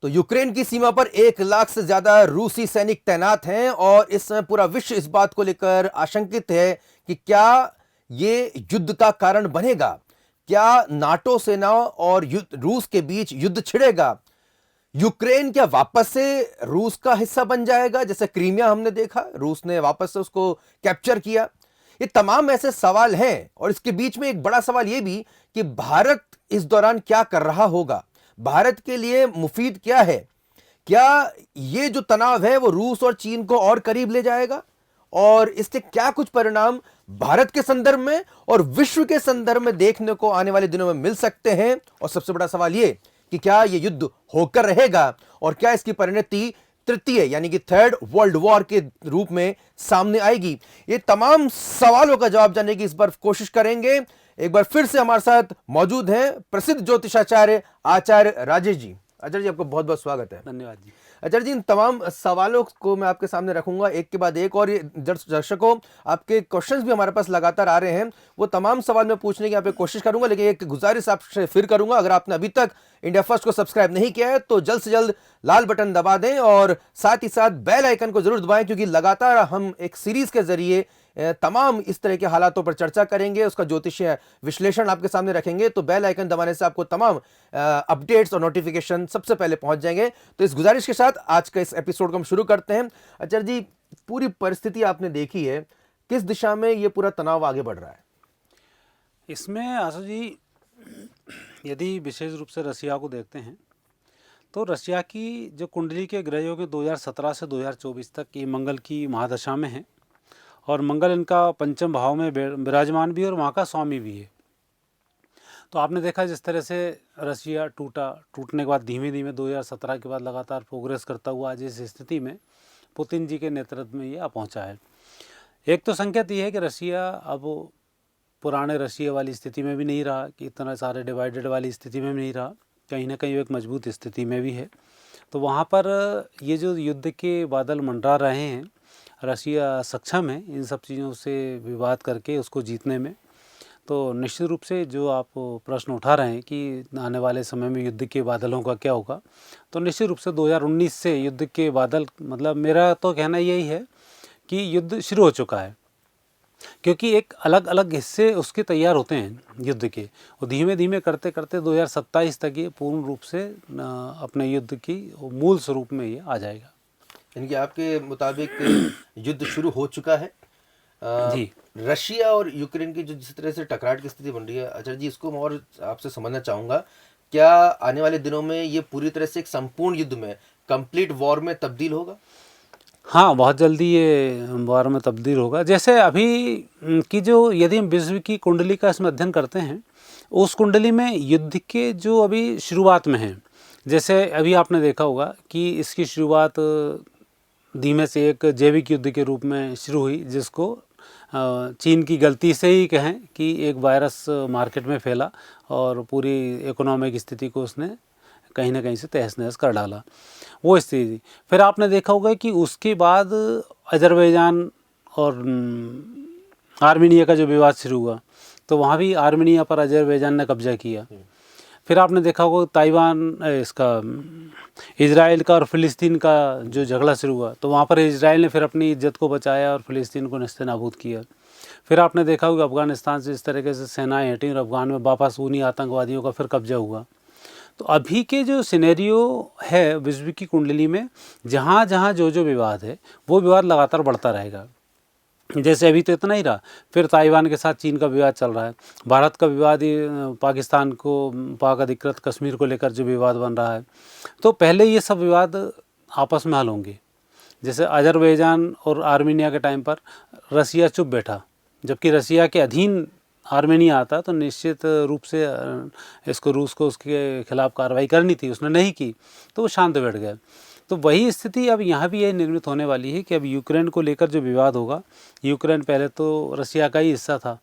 तो यूक्रेन की सीमा पर 1 लाख से ज्यादा रूसी सैनिक तैनात हैं और इस समय पूरा विश्व इस बात को लेकर आशंकित है कि क्या ये युद्ध का कारण बनेगा। क्या नाटो सेनाओं और रूस के बीच युद्ध छिड़ेगा। यूक्रेन क्या वापस से रूस का हिस्सा बन जाएगा, जैसे क्रीमिया हमने देखा रूस ने वापस से उसको कैप्चर किया। ये तमाम ऐसे सवाल हैं और इसके बीच में एक बड़ा सवाल यह भी कि भारत इस दौरान क्या कर रहा होगा, भारत के लिए मुफीद क्या है। क्या ये जो तनाव है वो रूस और चीन को और करीब ले जाएगा और इसके क्या कुछ परिणाम भारत के संदर्भ में और विश्व के संदर्भ में देखने को आने वाले दिनों में मिल सकते हैं। और सबसे बड़ा सवाल ये कि क्या यह युद्ध होकर रहेगा और क्या इसकी परिणति तृतीय यानी कि थर्ड वर्ल्ड वॉर के रूप में सामने आएगी। ये तमाम सवालों का जवाब जानने की इस बार कोशिश करेंगे। एक बार फिर से हमारे साथ मौजूद हैं प्रसिद्ध ज्योतिषाचार्य आचार्य राजेश जी। आचार्य जी, आपको बहुत बहुत स्वागत है। धन्यवाद जी। आचार्य जी, इन तमाम सवालों को मैं आपके सामने रखूंगा एक के बाद एक, और ये दर्शकों आपके क्वेश्चंस भी हमारे पास लगातार आ रहे हैं, वो तमाम सवाल मैं पूछने की यहाँ पे कोशिश करूंगा। लेकिन एक गुजारिश आपसे फिर करूंगा, अगर आपने अभी तक इंडिया फर्स्ट को सब्सक्राइब नहीं किया है तो जल्द से जल्द लाल बटन दबा दें और साथ ही साथ बेल आइकन को जरूर दबाएं, क्योंकि लगातार हम एक सीरीज के जरिए तमाम इस तरह के हालातों पर चर्चा करेंगे, उसका ज्योतिषीय विश्लेषण आपके सामने रखेंगे। तो बेल आइकन दबाने से आपको तमाम अपडेट्स और नोटिफिकेशन सबसे पहले पहुंच जाएंगे। तो इस गुजारिश के साथ आज का इस एपिसोड को हम शुरू करते हैं। आचार्य जी, पूरी परिस्थिति आपने देखी है, किस दिशा में ये पूरा तनाव आगे बढ़ रहा है? इसमें आशु जी, यदि विशेष रूप से रसिया को देखते हैं तो रसिया की जो कुंडली के ग्रह योग 2017 से 2024 तक ये मंगल की महादशा में है और मंगल इनका पंचम भाव में विराजमान भी है और वहाँ का स्वामी भी है। तो आपने देखा जिस तरह से रसिया टूटने के बाद धीमे धीमे 2017 के बाद लगातार प्रोग्रेस करता हुआ आज इस स्थिति में पुतिन जी के नेतृत्व में ये आ पहुँचा है। एक तो संकेत ये है कि रसिया अब पुराने रशिया वाली स्थिति में भी नहीं रहा, कि इतना सारे डिवाइडेड वाली स्थिति में भी नहीं रहा, कहीं ना कहीं एक मजबूत स्थिति में भी है। तो वहाँ पर ये जो युद्ध के बादल मंडरा रहे हैं, रशिया सक्षम है इन सब चीज़ों से विवाद करके उसको जीतने में। तो निश्चित रूप से जो आप प्रश्न उठा रहे हैं कि आने वाले समय में युद्ध के बादलों का क्या होगा, तो निश्चित रूप से 2019 से युद्ध के बादल, मतलब मेरा तो कहना यही है कि युद्ध शुरू हो चुका है, क्योंकि एक अलग अलग हिस्से उसके तैयार होते हैं युद्ध के, और धीमे धीमे करते करते 2027 तक ये पूर्ण रूप से अपने युद्ध की मूल स्वरूप में ये आ जाएगा। यानी कि आपके मुताबिक युद्ध शुरू हो चुका है। जी, रशिया और यूक्रेन की जो जिस तरह से टकराट की स्थिति बन रही है, आचार्य जी, इसको मैं और आपसे समझना चाहूँगा, क्या आने वाले दिनों में ये पूरी तरह से एक संपूर्ण युद्ध में, कंप्लीट वॉर में तब्दील होगा? हाँ, बहुत जल्दी ये वॉर में तब्दील होगा। जैसे अभी की जो, यदि हम विश्व की कुंडली का इसमें अध्ययन करते हैं, उस कुंडली में युद्ध के जो अभी शुरुआत में हैं, जैसे अभी आपने देखा होगा कि इसकी शुरुआत धीमे से एक जैविक युद्ध के रूप में शुरू हुई, जिसको चीन की गलती से ही कहें कि एक वायरस मार्केट में फैला और पूरी इकोनॉमिक स्थिति को उसने कहीं ना कहीं से तहस नहस कर डाला, वो स्थिति। फिर आपने देखा होगा कि उसके बाद अजरबैजान और आर्मेनिया का जो विवाद शुरू हुआ, तो वहाँ भी आर्मेनिया पर अजरबैजान ने कब्जा किया। फिर आपने देखा होगा ताइवान, इसका इजराइल का और फ़िलिस्तीन का जो झगड़ा शुरू हुआ, तो वहाँ पर इजराइल ने फिर अपनी इज्जत को बचाया और फ़िलिस्तीन को नेस्तनाबूद किया। फिर आपने देखा होगा अफ़गानिस्तान से इस तरीके से सेनाएं हटी और अफ़गान में वापस ऊनी आतंकवादियों का फिर कब्जा हुआ। तो अभी के जो सिनेरियो है विश्व की कुंडली में, जहाँ जहाँ जो जो विवाद है वो विवाद लगातार बढ़ता रहेगा। जैसे अभी तो इतना ही रहा, फिर ताइवान के साथ चीन का विवाद चल रहा है, भारत का विवाद पाकिस्तान को, पाक अधिकृत कश्मीर को लेकर जो विवाद बन रहा है। तो पहले ये सब विवाद आपस में हल होंगे। जैसे अजरबैजान और आर्मेनिया के टाइम पर रसिया चुप बैठा, जबकि रसिया के अधीन आर्मेनिया आता, तो निश्चित रूप से इसको, रूस को उसके खिलाफ कार्रवाई करनी थी, उसने नहीं की, तो वो शांत बैठ गए। तो वही स्थिति अब यहाँ भी यही निर्मित होने वाली है कि अब यूक्रेन को लेकर जो विवाद होगा, यूक्रेन पहले तो रसिया का ही हिस्सा था,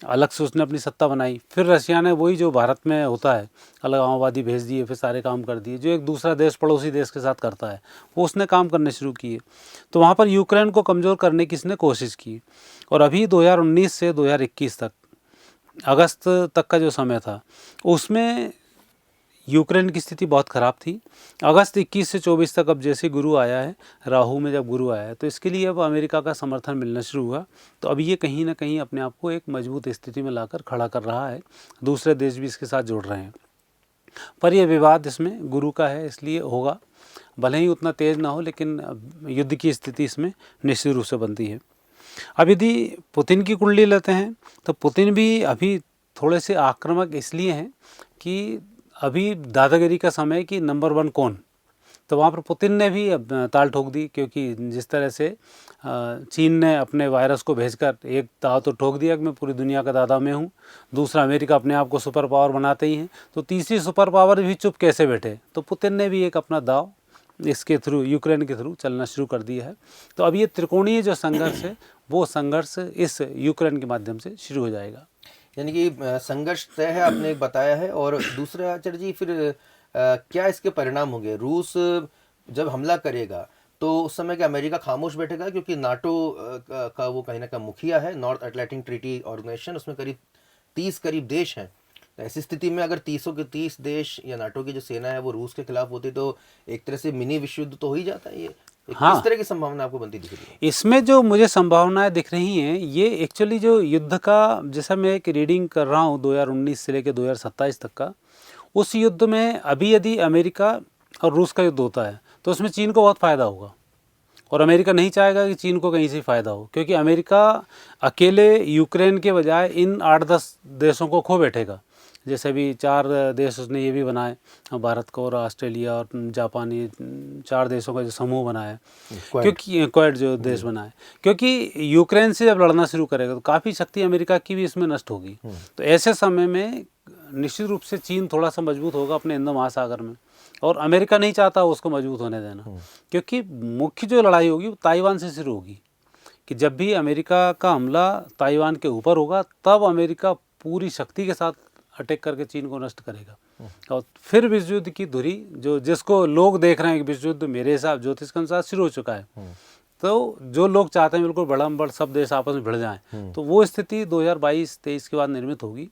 अलग से उसने अपनी सत्ता बनाई, फिर रसिया ने वही जो भारत में होता है अलगाववादी भेज दिए, फिर सारे काम कर दिए जो एक दूसरा देश पड़ोसी देश के साथ करता है, वो उसने काम करने शुरू किए। तो वहाँ पर यूक्रेन को कमज़ोर करने की इसने कोशिश की। और अभी 2019 से 2021 तक, अगस्त तक का जो समय था, उसमें यूक्रेन की स्थिति बहुत ख़राब थी। अगस्त 21 से 24 तक अब जैसे गुरु आया है, राहु में जब गुरु आया है, तो इसके लिए अब अमेरिका का समर्थन मिलना शुरू हुआ। तो अब ये कहीं ना कहीं अपने आप को एक मजबूत स्थिति में लाकर खड़ा कर रहा है। दूसरे देश भी इसके साथ जुड़ रहे हैं। पर यह विवाद इसमें गुरु का है, इसलिए होगा, भले ही उतना तेज ना हो, लेकिन युद्ध की स्थिति इसमें निश्चित रूप से बनती है। अब यदि पुतिन की कुंडली लेते हैं तो पुतिन भी अभी थोड़े से आक्रामक इसलिए हैं कि अभी दादागिरी का समय कि नंबर 1 कौन। तो वहाँ पर पुतिन ने भी अब ताल ठोक दी, क्योंकि जिस तरह से चीन ने अपने वायरस को भेजकर एक दाव तो ठोक दिया कि मैं पूरी दुनिया का दादा मैं हूँ, दूसरा अमेरिका अपने आप को सुपर पावर बनाते ही हैं, तो तीसरी सुपर पावर भी चुप कैसे बैठे। तो पुतिन ने भी एक अपना दाव इसके थ्रू, यूक्रेन के थ्रू चलना शुरू कर दिया है। तो अब ये त्रिकोणीय जो संघर्ष है, वो संघर्ष इस यूक्रेन के माध्यम से शुरू हो जाएगा। यानी कि संघर्ष तय है, आपने बाताया है। और दूसरा आचार्य जी, फिर क्या इसके परिणाम होंगे? रूस जब हमला करेगा तो उस समय क्या अमेरिका खामोश बैठेगा? क्योंकि नाटो का वो कहीं ना कहीं मुखिया है, नॉर्थ अटलांटिक ट्रीटी ऑर्गेनाइजेशन, उसमें करीब 30 देश हैं। तो ऐसी स्थिति में अगर 30 के 30 देश या नाटो की जो सेना है वो रूस के खिलाफ होती, तो एक तरह से मिनी विश्व युद्ध तो हो ही जाता है। ये किस तरह की संभावना आपको बनती दिख रही है? इसमें जो मुझे संभावनाएं दिख रही हैं, ये एक्चुअली जो युद्ध का, जैसा मैं एक रीडिंग कर रहा हूँ 2019 से लेकर 2027 तक का, उस युद्ध में अभी यदि अमेरिका और रूस का युद्ध होता है तो उसमें चीन को बहुत फ़ायदा होगा। और अमेरिका नहीं चाहेगा कि चीन को कहीं से फ़ायदा हो, क्योंकि अमेरिका अकेले यूक्रेन के बजाय इन 8-10 देशों को खो बैठेगा। जैसे भी 4 देश उसने ये भी बनाए, भारत को और ऑस्ट्रेलिया और जापान, ये 4 देशों का जो समूह बनाया है, क्योंकि क्वाड जो देश बनाए, क्योंकि यूक्रेन से जब लड़ना शुरू करेगा तो काफ़ी शक्ति अमेरिका की भी इसमें नष्ट होगी। तो ऐसे समय में निश्चित रूप से चीन थोड़ा सा मजबूत होगा अपने हिंद महासागर में, और अमेरिका नहीं चाहता उसको मजबूत होने देना, क्योंकि मुख्य जो लड़ाई होगी वो ताइवान से शुरू होगी। कि जब भी अमेरिका का हमला ताइवान के ऊपर होगा, तब अमेरिका पूरी शक्ति के साथ अटैक करके चीन को नष्ट करेगा। और फिर विश्व युद्ध की धुरी, जो जिसको लोग देख रहे हैं कि विश्व युद्ध मेरे हिसाब ज्योतिष के अनुसार शुरू हो चुका है, तो जो लोग चाहते हैं बिल्कुल बड़ा बड़ सब देश आपस में भिड़ जाएं, तो वो स्थिति 2022-23 के बाद निर्मित होगी।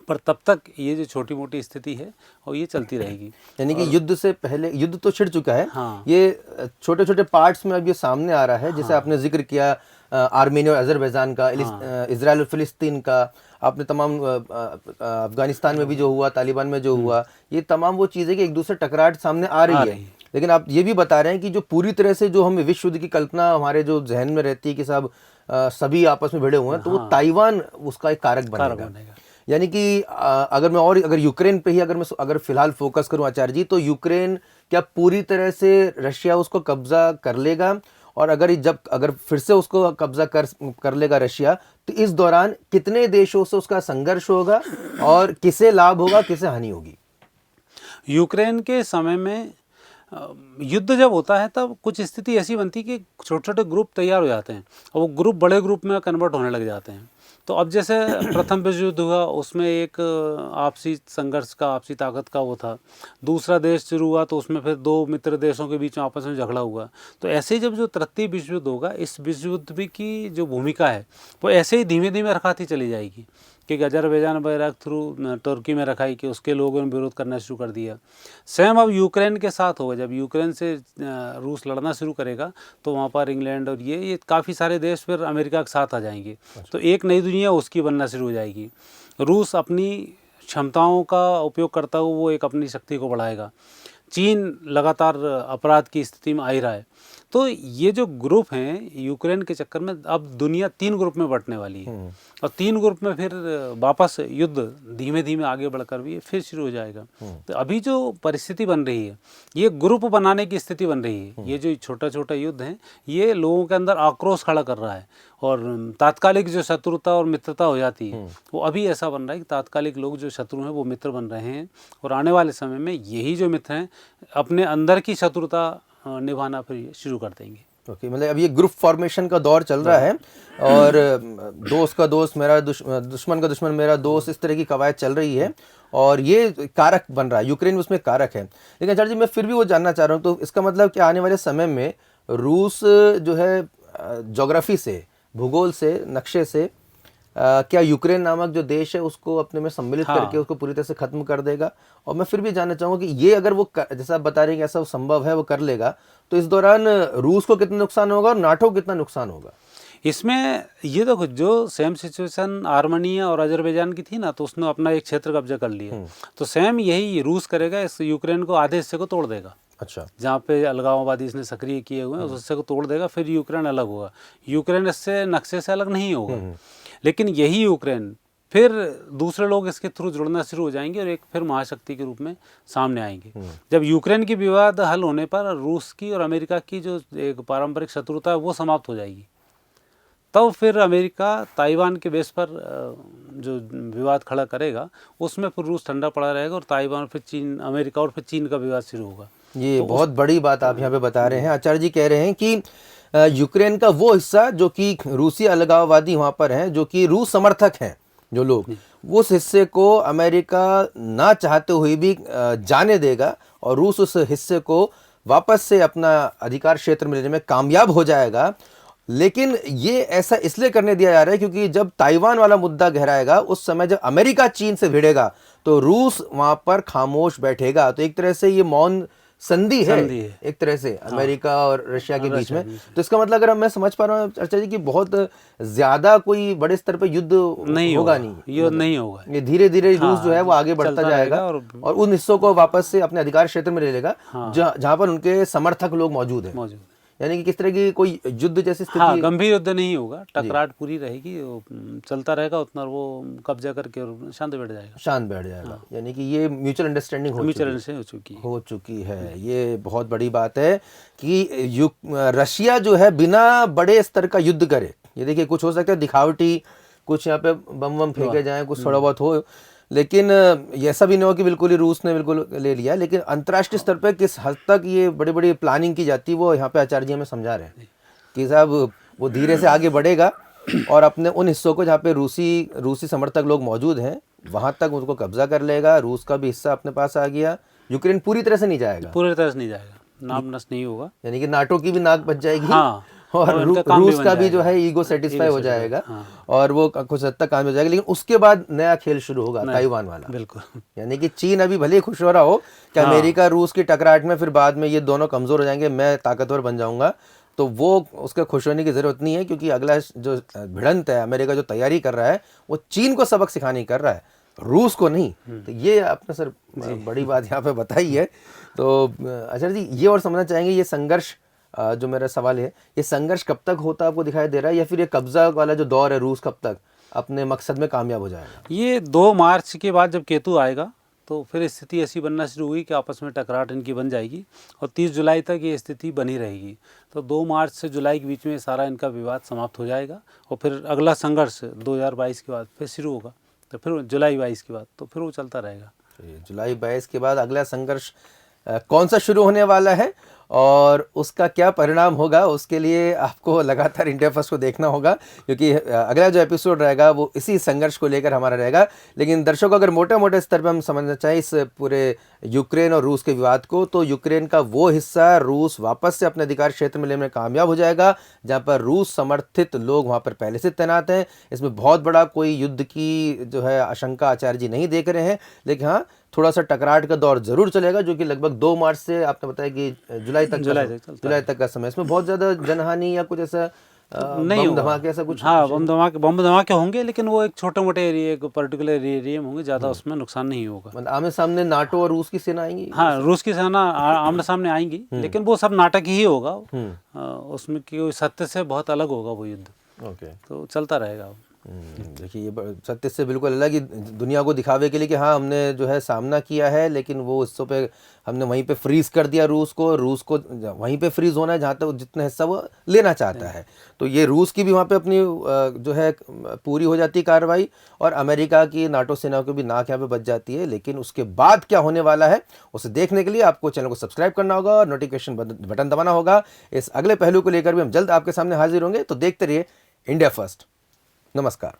पर तब तक ये जो छोटी मोटी स्थिति है और ये चलती रहेगी। यानी कि युद्ध से पहले, युद्ध तो छिड़ चुका है। हाँ। ये छोटे छोटे पार्ट्स में अब ये सामने आ रहा है। जैसे आपने जिक्र किया आर्मेनिया और अजरबैजान का, इजराइल और फिलिस्तीन का, आपने तमाम अफगानिस्तान में भी जो हुआ, तालिबान में जो हुआ, ये तमाम वो चीज़ें कि एक दूसरे टकराहट सामने आ रही है। लेकिन आप ये भी बता रहे हैं कि जो पूरी तरह से जो हमें विश्व युद्ध की कल्पना हमारे जो जहन में रहती है कि सब सभी आपस में भिड़े हुए हैं, तो वो ताइवान उसका एक कारक बनेगा। यानी कि अगर यूक्रेन पे ही अगर फिलहाल फोकस करूं आचार्य जी, तो यूक्रेन क्या पूरी तरह से रशिया उसको कब्जा कर लेगा? और अगर फिर से उसको कब्जा कर लेगा रशिया, तो इस दौरान कितने देशों से उसका संघर्ष होगा और किसे लाभ होगा, किसे हानि होगी? यूक्रेन के समय में युद्ध जब होता है तब कुछ स्थिति ऐसी बनती है कि छोटे छोटे ग्रुप तैयार हो जाते हैं और वो ग्रुप बड़े ग्रुप में कन्वर्ट होने लग जाते हैं। तो अब जैसे प्रथम विश्व युद्ध हुआ, उसमें एक आपसी संघर्ष का, आपसी ताकत का वो था। दूसरा देश शुरू हुआ तो उसमें फिर 2 मित्र देशों के बीच में आपस में झगड़ा हुआ। तो ऐसे ही जब जो तृतीय विश्व युद्ध होगा, इस विश्व युद्ध भी की जो भूमिका है वो ऐसे ही धीमे धीमे रखाती चली जाएगी। कि अजरबैजान वगैरह थ्रू तुर्की में रखाई कि उसके लोगों ने विरोध करना शुरू कर दिया। सेम अब यूक्रेन के साथ होगा। जब यूक्रेन से रूस लड़ना शुरू करेगा तो वहाँ पर इंग्लैंड और ये काफ़ी सारे देश फिर अमेरिका के साथ आ जाएंगे। तो एक नई दुनिया उसकी बनना शुरू हो जाएगी। रूस अपनी क्षमताओं का उपयोग करता हुआ वो एक अपनी शक्ति को बढ़ाएगा। चीन लगातार अपराध की स्थिति में आ ही रहा है। तो ये जो ग्रुप हैं यूक्रेन के चक्कर में अब दुनिया 3 ग्रुप में बंटने वाली है और 3 ग्रुप में फिर वापस युद्ध धीमे धीमे आगे बढ़कर भी फिर शुरू हो जाएगा। तो अभी जो परिस्थिति बन रही है ये ग्रुप बनाने की स्थिति बन रही है। ये जो छोटा छोटा युद्ध है ये लोगों के अंदर आक्रोश खड़ा कर रहा है और तात्कालिक जो शत्रुता और मित्रता हो जाती है वो अभी ऐसा बन रहा है कि तात्कालिक लोग जो शत्रु हैं वो मित्र बन रहे हैं और आने वाले समय में यही जो मित्र हैं अपने अंदर की शत्रुता निभाना फिर शुरू कर देंगे। ओके, मतलब अब ये ग्रुप फॉर्मेशन का दौर चल रहा है और दोस्त का दोस्त मेरा दुश्मन का दुश्मन मेरा दोस्त, इस तरह की कवायद चल रही है और ये कारक बन रहा है। यूक्रेन उसमें कारक है। लेकिन आचार्य जी मैं फिर भी वो जानना चाह रहा हूँ, तो इसका मतलब कि आने वाले समय में रूस जो है ज्योग्राफी से, भूगोल से, नक्शे से क्या यूक्रेन नामक जो देश है उसको अपने में सम्मिलित हाँ। करके उसको पूरी तरह से खत्म कर देगा? और मैं फिर भी जानना चाहूंगा कि ये अगर वो जैसा आप बता रहे हैं कि ऐसा संभव है वो कर लेगा, तो इस दौरान रूस को कितना नुकसान होगा और नाटो को कितना नुकसान होगा? इसमें ये देखो, जो सेम सिचुएशन आर्मेनिया और अजरबैजान की थी ना, तो उसने अपना एक क्षेत्र कब्जा कर लिया। तो सेम यही रूस करेगा, इस यूक्रेन को आधे हिस्से को तोड़ देगा। अच्छा। जहाँ पे अलगाववादी इसने सक्रिय किए हुए हैं उस हिस्से को तोड़ देगा, फिर यूक्रेन अलग होगा। यूक्रेन इससे नक्शे से अलग नहीं होगा, लेकिन यही यूक्रेन फिर दूसरे लोग इसके थ्रू जुड़ना शुरू हो जाएंगे और एक फिर महाशक्ति के रूप में सामने आएंगे। जब यूक्रेन की विवाद हल होने पर रूस की और अमेरिका की जो एक पारंपरिक शत्रुता है वो समाप्त हो जाएगी। तब फिर अमेरिका ताइवान के बेस पर जो विवाद खड़ा करेगा उसमें फिर रूस ठंडा पड़ा रहेगा और ताइवान फिर चीन, अमेरिका और फिर चीन का विवाद शुरू होगा। ये तो बहुत बड़ी बात आप यहाँ पे बता रहे हैं। आचार्य जी कह रहे हैं कि यूक्रेन का वो हिस्सा जो कि रूसी अलगाववादी वहाँ पर हैं, जो कि रूस समर्थक हैं जो लोग, उस हिस्से को अमेरिका ना चाहते हुए भी जाने देगा और रूस उस हिस्से को वापस से अपना अधिकार क्षेत्र में लेने में कामयाब हो जाएगा। लेकिन ये ऐसा इसलिए करने दिया जा रहा है क्योंकि जब ताइवान वाला मुद्दा गहराएगा उस समय जब अमेरिका चीन से भिड़ेगा तो रूस वहां पर खामोश बैठेगा। तो एक तरह से ये मौन संधि है एक तरह से अमेरिका और रशिया के बीच में। तो इसका मतलब अगर मैं समझ पा रहा हूँ चर्चा जी कि बहुत ज्यादा कोई बड़े स्तर पर युद्ध नहीं होगा, ये नहीं होगा। ये धीरे धीरे रूस जो है वो आगे बढ़ता जाएगा और उन हिस्सों को वापस से अपने अधिकार क्षेत्र में ले लेगा जहां पर उनके समर्थक लोग मौजूद हैं। यानी कि किस तरह की कोई युद्ध जैसी स्थिति? हाँ, गंभीर युद्ध नहीं होगा, टकराट पूरी रहेगी, चलता रहेगा उतना, वो कब्जा करके और शांत बैठ जाएगा। हाँ। यानी कि ये म्यूचुअल अंडरस्टैंडिंग हो चुकी है। ये बहुत बड़ी बात है कि रशिया जो है बिना बड़े स्तर का युद्ध करे। ये देखिए, कुछ हो सकता है दिखावटी, कुछ यहाँ पे बम फेंके जाए, कुछ थोड़ा बहुत हो, लेकिन ऐसा भी नहीं हो कि बिल्कुल ही रूस ने बिल्कुल ले लिया। लेकिन अंतर्राष्ट्रीय स्तर पर किस हद तक ये बड़ी बड़ी प्लानिंग की जाती है वो यहाँ पे आचार्य जी हमें समझा रहे हैं कि साहब वो धीरे से आगे बढ़ेगा और अपने उन हिस्सों को जहाँ पे रूसी समर्थक लोग मौजूद हैं वहाँ तक उसको कब्जा कर लेगा। रूस का भी हिस्सा अपने पास आ गया। यूक्रेन पूरी तरह से नहीं जाएगा, नाम नष्ट नहीं होगा। यानी कि नाटो की भी नाक बच जाएगी। हाँ। और रूस का भी जो है ईगो सेटिस्फाई हो जाएगा। और वो कुछ हद तक काम हो जाएगा। लेकिन उसके बाद नया खेल शुरू होगा, ताइवान वाला। बिल्कुल। यानी कि चीन अभी भले ही खुश हो रहा हो कि अमेरिका रूस की टकराट में फिर बाद में ये दोनों कमजोर हो जाएंगे, मैं ताकतवर बन जाऊंगा, तो वो उसका खुश होने की जरूरत नहीं है क्योंकि अगला जो भिड़ंत है अमेरिका जो तैयारी कर रहा है वो चीन को सबक सिखाने कर रहा है, रूस को नहीं। तो ये आपने सर बड़ी बात यहाँ पे बताई है। तो आचार्य जी ये और समझना चाहेंगे, ये संघर्ष जो मेरा सवाल है, ये संघर्ष कब तक होता आपको दिखाई दे रहा है, या फिर ये कब्जा वाला जो दौर है रूस कब तक अपने मकसद में कामयाब हो जाएगा? ये 2 मार्च के बाद जब केतु आएगा तो फिर स्थिति ऐसी बनना शुरू हुई कि आपस में टकराट इनकी बन जाएगी और 30 जुलाई तक ये स्थिति बनी रहेगी। तो 2 मार्च से जुलाई के बीच में सारा इनका विवाद समाप्त हो जाएगा और फिर अगला संघर्ष 2022 के बाद फिर शुरू होगा। तो फिर जुलाई 22 के बाद तो फिर वो चलता रहेगा। जुलाई 22 के बाद अगला संघर्ष कौन सा शुरू होने वाला है और उसका क्या परिणाम होगा, उसके लिए आपको लगातार इंडिया फर्स्ट को देखना होगा क्योंकि अगला जो एपिसोड रहेगा वो इसी संघर्ष को लेकर हमारा रहेगा। लेकिन दर्शकों, अगर मोटे स्तर पर हम समझना चाहें इस पूरे यूक्रेन और रूस के विवाद को, तो यूक्रेन का वो हिस्सा रूस वापस से अपने अधिकार क्षेत्र में लेने में कामयाब हो जाएगा जहाँ पर रूस समर्थित लोग वहाँ पर पहले से तैनात हैं। इसमें बहुत बड़ा कोई युद्ध की जो है आशंका आचार्य जी नहीं देख रहे हैं। लेकिन हाँ, थोड़ा सा टकराट का दौर जरूर चलेगा जो कि लगभग 2 मार्च से आपने बताया कि जुलाई तक का समय। इसमें बहुत ज्यादा जनहानि या कुछ ऐसा नहीं बम धमाके ऐसा कुछ? हाँ, बम धमाके होंगे, लेकिन वो एक छोटे मोटे एरिया, एक पर्टिकुलर एरिया में होंगे, ज्यादा उसमें नुकसान नहीं होगा। मतलब आमने सामने नाटो और रूस की सेना आएंगी? हाँ, रूस की सेना आमने सामने आएंगी, लेकिन वो सब नाटक ही होगा। उसमें कोई सत्य से बहुत अलग होगा वो युद्ध। ओके, तो चलता रहेगा। देखिए, ये सत्य से बिल्कुल अलग ही दुनिया को दिखावे के लिए कि हाँ हमने जो है सामना किया है, लेकिन वो हिस्सों पे हमने वहीं पे फ्रीज कर दिया रूस को वहीं पे फ्रीज होना है जहाँ तक जितना हिस्सा वो लेना चाहता है। तो ये रूस की भी वहाँ पे अपनी जो है पूरी हो जाती है कार्रवाई और अमेरिका की नाटो सेना की भी नाक यहाँ पे बच जाती है। लेकिन उसके बाद क्या होने वाला है उसे देखने के लिए आपको चैनल को सब्सक्राइब करना होगा और नोटिफिकेशन बटन दबाना होगा। इस अगले पहलू को लेकर भी हम जल्द आपके सामने हाजिर होंगे। तो देखते रहिए इंडिया फर्स्ट। नमस्कार।